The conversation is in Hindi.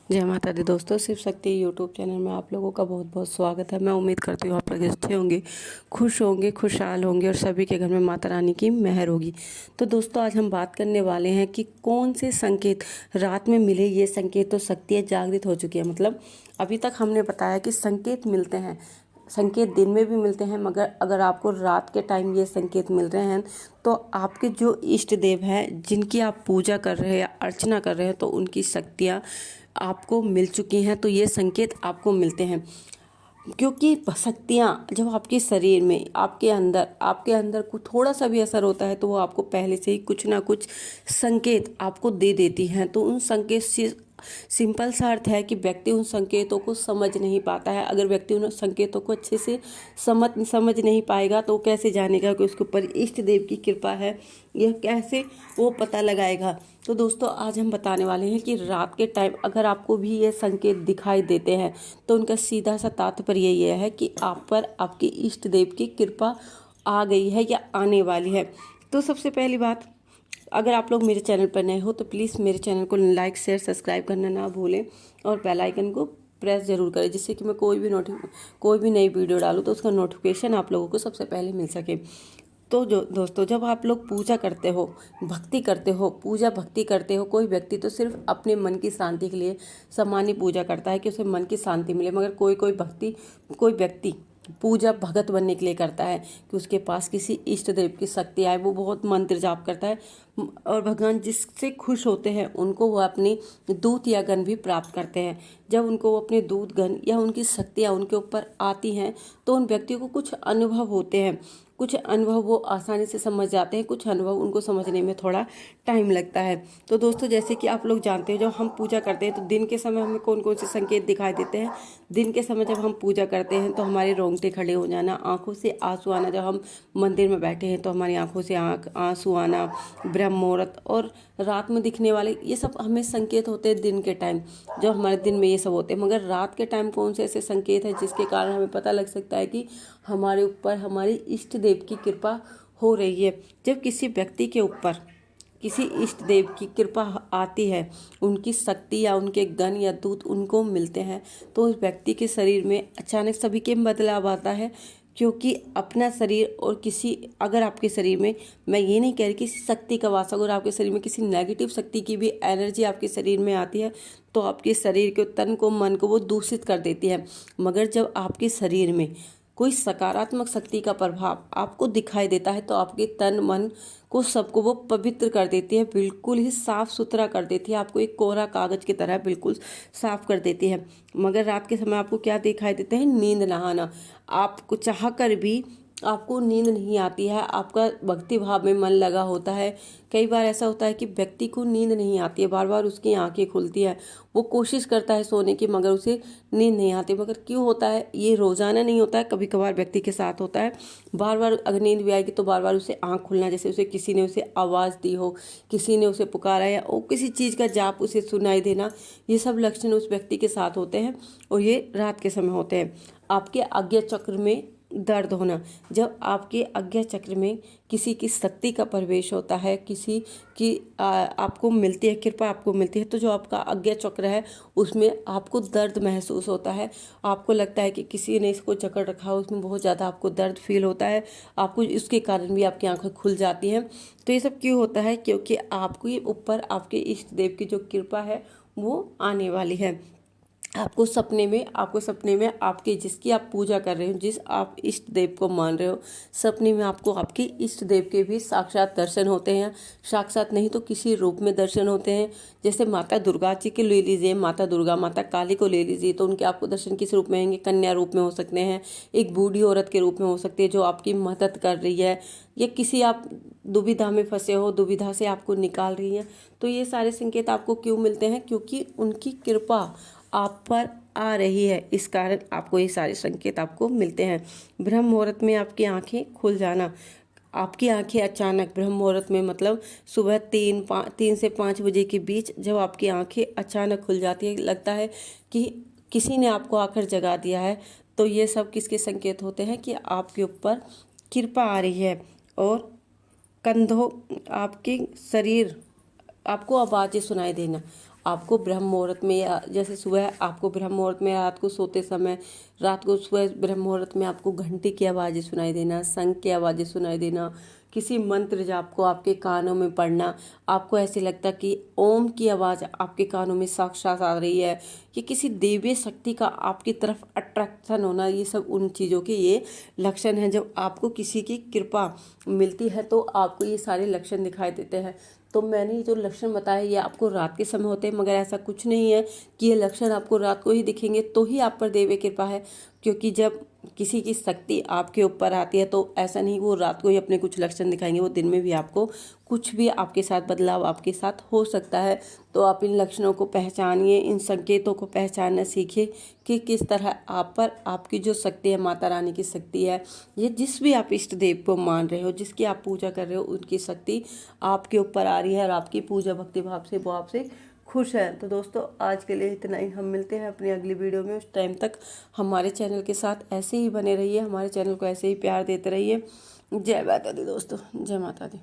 जय माता दी दोस्तों, शिव शक्ति यूट्यूब चैनल में आप लोगों का बहुत बहुत स्वागत है। मैं उम्मीद करती हूँ आप लोग अच्छे होंगे, खुश होंगे, खुशहाल होंगे और सभी के घर में माता रानी की मेहर होगी। तो दोस्तों, आज हम बात करने वाले हैं कि कौन से संकेत रात में मिले। ये संकेत तो शक्तियाँ जागृत हो चुकी है। मतलब अभी तक हमने बताया कि संकेत मिलते हैं, संकेत दिन में भी मिलते हैं, मगर अगर आपको रात के टाइम ये संकेत मिल रहे हैं तो आपके जो इष्ट देव हैं, जिनकी आप पूजा कर रहे हैं या अर्चना कर रहे हैं, तो उनकी शक्तियाँ आपको मिल चुकी हैं। तो ये संकेत आपको मिलते हैं, क्योंकि शक्तियाँ जब आपके शरीर में, आपके अंदर को थोड़ा सा भी असर होता है तो वो आपको पहले से ही कुछ ना कुछ संकेत आपको दे देती हैं। तो उन संकेत से सिंपल सा अर्थ है कि व्यक्ति उन संकेतों को समझ नहीं पाता है। अगर व्यक्ति उन संकेतों को अच्छे से समझ नहीं पाएगा तो कैसे जानेगा कि उसके ऊपर इष्ट देव की कृपा है, यह कैसे वो पता लगाएगा। तो दोस्तों, आज हम बताने वाले हैं कि रात के टाइम अगर आपको भी ये संकेत दिखाई देते हैं तो उनका सीधा सा तात्पर्य ये है कि आप पर आपके इष्ट देव की कृपा आ गई है या आने वाली है। तो सबसे पहली बात, अगर आप लोग मेरे चैनल पर नए हो तो प्लीज़ मेरे चैनल को लाइक शेयर सब्सक्राइब करना ना भूलें और बेल आइकन को प्रेस जरूर करें, जिससे कि मैं कोई भी नई वीडियो डालूँ तो उसका नोटिफिकेशन आप लोगों को सबसे पहले मिल सके। तो जो दोस्तों, जब आप लोग पूजा करते हो, भक्ति करते हो, पूजा भक्ति करते हो, कोई व्यक्ति तो सिर्फ अपने मन की शांति के लिए सामान्य पूजा करता है कि उसे मन की शांति मिले, मगर कोई व्यक्ति पूजा भगत बनने के लिए करता है कि उसके पास किसी इष्ट देव की शक्ति आए। वो बहुत मंत्र जाप करता है और भगवान जिससे खुश होते हैं उनको वो अपनी दूत या गण भी प्राप्त करते हैं। जब उनको वो अपने दूत गण या उनकी शक्तियाँ उनके ऊपर आती हैं तो उन व्यक्तियों को कुछ अनुभव होते हैं, कुछ अनुभव वो आसानी से समझ जाते हैं, कुछ अनुभव उनको समझने में थोड़ा टाइम लगता है। तो दोस्तों, जैसे कि आप लोग जानते हैं, जब हम पूजा करते हैं तो दिन के समय हमें कौन कौन से संकेत दिखाई देते हैं। दिन के समय जब हम पूजा करते हैं तो हमारे रोंगटे खड़े हो जाना, आंखों से आंसू आना। जब हम मंदिर में बैठे हैं तो हमारी आंखों से आंसू आना, ब्रह्म मुहूर्त और रात में दिखने वाले, ये सब हमें संकेत होते हैं दिन के टाइम, जब हमारे दिन में ये सब होते हैं। मगर रात के टाइम कौन से ऐसे संकेत हैं जिसके कारण हमें पता लग सकता है कि हमारे ऊपर हमारी इष्ट देव की कृपा हो रही है। जब किसी व्यक्ति के ऊपर किसी इष्ट देव की कृपा आती है, उनकी शक्ति या उनके गण या दूत उनको मिलते हैं, तो उस व्यक्ति के शरीर में अचानक सभी के बदलाव आता है। क्योंकि अपना शरीर और किसी, अगर आपके शरीर में, मैं ये नहीं कह रही किसी शक्ति का वास, अगर आपके शरीर में किसी नेगेटिव शक्ति की भी एनर्जी आपके शरीर में आती है तो आपके शरीर के तन को, मन को वो दूषित कर देती है। मगर जब आपके शरीर में कोई सकारात्मक शक्ति का प्रभाव आपको दिखाई देता है तो आपके तन मन को, सबको वो पवित्र कर देती है, बिल्कुल ही साफ सुथरा कर देती है, आपको एक कोरा कागज की तरह बिल्कुल साफ कर देती है। मगर रात के समय आपको क्या दिखाई देता है? नींद ना आना। आपको चाह कर भी आपको नींद नहीं आती है, आपका भक्ति भाव में मन लगा होता है। कई बार ऐसा होता है कि व्यक्ति को नींद नहीं आती है, बार बार उसकी आंखें खुलती है, वो कोशिश करता है सोने की मगर उसे नींद नहीं आती। मगर क्यों होता है? ये रोजाना नहीं होता है, कभी कभार व्यक्ति के साथ होता है। बार बार अगर नींद भी आएगी तो बार बार उसे आंख खुलना, जैसे उसे किसी ने उसे आवाज़ दी हो, किसी ने उसे पुकारा या वो किसी चीज़ का जाप उसे सुनाई देना, ये सब लक्षण उस व्यक्ति के साथ होते हैं और ये रात के समय होते हैं। आपके आज्ञा चक्र में दर्द होना, जब आपके आज्ञा चक्र में किसी की शक्ति का प्रवेश होता है, किसी की आपको मिलती है कृपा, आपको मिलती है, तो जो आपका आज्ञा चक्र है उसमें आपको दर्द महसूस होता है। आपको लगता है कि किसी ने इसको जकड़ रखा है, उसमें बहुत ज़्यादा आपको दर्द फील होता है, आपको इसके कारण भी आपकी आंखें खुल जाती हैं। तो ये सब क्यों होता है? क्योंकि आपके ऊपर आपके इष्ट देव की जो कृपा है वो आने वाली है। आपको सपने में आपके, जिसकी आप पूजा कर रहे हो, जिस आप इष्ट देव को मान रहे हो, सपने में आपको आपके इष्ट देव के भी साक्षात दर्शन होते हैं। साक्षात नहीं तो किसी रूप में दर्शन होते हैं। जैसे माता दुर्गा जी के ले लीजिए, माता दुर्गा, माता काली को ले लीजिए, तो उनके आपको दर्शन किस रूप में आएंगे? कन्या रूप में हो सकते हैं, एक बूढ़ी औरत के रूप में हो सकती है जो आपकी मदद कर रही है, या किसी आप दुविधा में फंसे हो, दुविधा से आपको निकाल रही है। तो ये सारे संकेत आपको क्यों मिलते हैं? क्योंकि उनकी कृपा आप पर आ रही है, इस कारण आपको ये सारे संकेत आपको मिलते हैं। ब्रह्म मुहूर्त में आपकी आंखें खुल जाना, आपकी आंखें अचानक ब्रह्म मुहूर्त में, मतलब सुबह 3 से 5 बजे के बीच जब आपकी आंखें अचानक खुल जाती है, लगता है कि किसी ने आपको आकर जगा दिया है, तो ये सब किसके संकेत होते हैं? कि आपके ऊपर कृपा आ रही है। और कंधों, आपके शरीर, आपको आवाज़ें सुनाई देना, आपको ब्रह्म मुहूर्त में, या जैसे सुबह आपको ब्रह्म मुहूर्त में, रात को सोते समय, रात को सुबह ब्रह्म मुहूर्त में आपको घंटी की आवाज़ें सुनाई देना, शंख की आवाज़ें सुनाई देना, किसी मंत्र जाप को आपके कानों में पढ़ना, आपको ऐसे लगता कि ओम की आवाज़ आपके कानों में साक्षात आ रही है, कि किसी देवी शक्ति का आपकी तरफ अट्रैक्शन होना, ये सब उन चीज़ों के ये लक्षण हैं। जब आपको किसी की कृपा मिलती है तो आपको ये सारे लक्षण दिखाई देते हैं। तो मैंने ये जो लक्षण बताए ये आपको रात के समय होते हैं, मगर ऐसा कुछ नहीं है कि ये लक्षण आपको रात को ही दिखेंगे तो ही आप पर देवी कृपा है। क्योंकि जब किसी की शक्ति आपके ऊपर आती है तो ऐसा नहीं वो रात को ही अपने कुछ लक्षण दिखाएंगे, वो दिन में भी आपको कुछ भी आपके साथ बदलाव आपके साथ हो सकता है। तो आप इन लक्षणों को पहचानिए, इन संकेतों को पहचानना सीखिए कि किस तरह आप पर आपकी जो शक्ति है, माता रानी की शक्ति है, ये जिस भी आप इष्ट देव को मान रहे हो, जिसकी आप पूजा कर रहे हो, उनकी शक्ति आपके ऊपर आ रही है और आपकी पूजा भक्ति भाव से वो आपसे खुश है। तो दोस्तों आज के लिए इतना ही। हम मिलते हैं अपनी अगली वीडियो में। उस टाइम तक हमारे चैनल के साथ ऐसे ही बने रहिए, हमारे चैनल को ऐसे ही प्यार देते रहिए। जय माता दी दोस्तों, जय माता दी।